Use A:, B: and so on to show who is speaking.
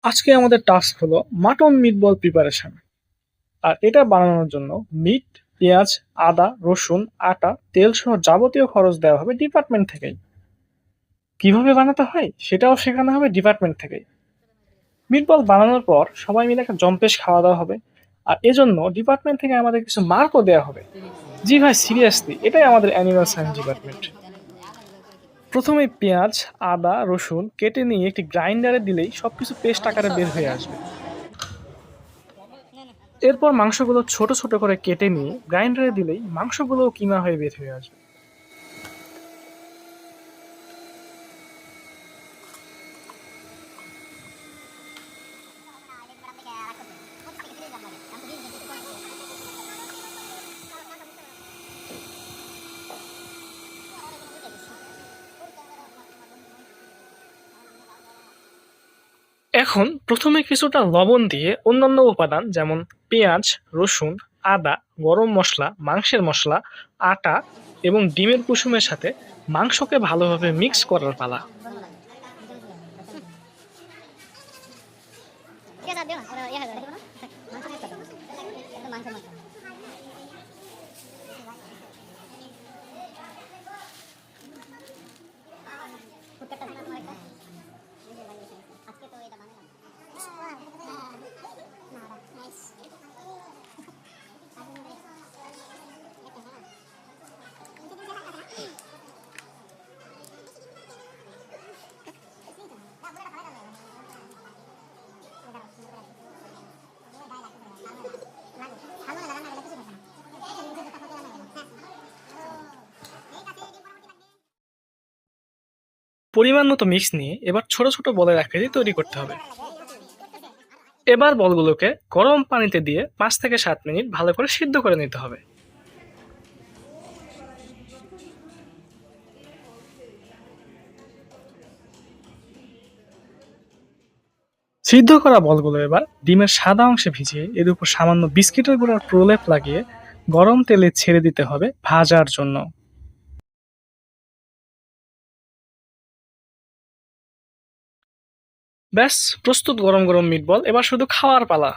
A: আজকে আমাদের টাস্ক হলো মাটন মিটবল প্রিপারেশন। আর এটা বানানোর জন্য মিট, পেঁয়াজ, আদা, রসুন, আটা, তেল সহ যাবতীয় খরচ দেওয়া হবে ডিপার্টমেন্ট থেকেই। কিভাবে বানাতে হয় সেটাও শেখানো হবে ডিপার্টমেন্ট থেকেই। মিটবল বানানোর পর সবাই মিলে একটা জম্পেশ খাওয়া দাওয়া হবে। আর এজন্য ডিপার্টমেন্ট থেকে আমাদের কিছু মার্কও দেওয়া হবে। জি ভাই, সিরিয়াসলি এটাই আমাদের অ্যানিমাল সায়েন্স ডিপার্টমেন্ট। প্রথমে পেঁয়াজ, আদা, রসুন কেটে নিয়ে একটি গ্রাইন্ডারে দিলেই সবকিছু পেস্ট আকারে বের হয়ে আসবে। এরপর মাংসগুলো ছোট ছোট করে কেটে নিয়ে গ্রাইন্ডারে দিলেই মাংসগুলোও কিমা হয়ে বের হয়ে আসবে। এখন প্রথমে কিছুটা লবণ দিয়ে অন্যান্য উপাদান যেমন পেঁয়াজ, রসুন, আদা, গরম মশলা, মাংসের মশলা, আটা এবং ডিমের কুসুমের সাথে মাংসকে ভালোভাবে মিক্স করার পালা। পরিমাণ মতো মিক্স নিয়ে এবার ছোট ছোট বলের আকৃতি তৈরি করতে হবে। এবার বলগুলোকে গরম পানিতে দিয়ে 5 থেকে 7 মিনিট ভালো করে সিদ্ধ করে নিতে হবে। সিদ্ধ করা বলগুলো এবার ডিমের সাদা অংশে ভিজিয়ে এর উপর সামান্য বিস্কিটের গুঁড়ার প্রলেপ লাগিয়ে গরম তেলে ছেড়ে দিতে হবে ভাজার জন্য। ব্যাস, প্রস্তুত গরম গরম মিটবল, এবার শুধু খাওয়ার পালা।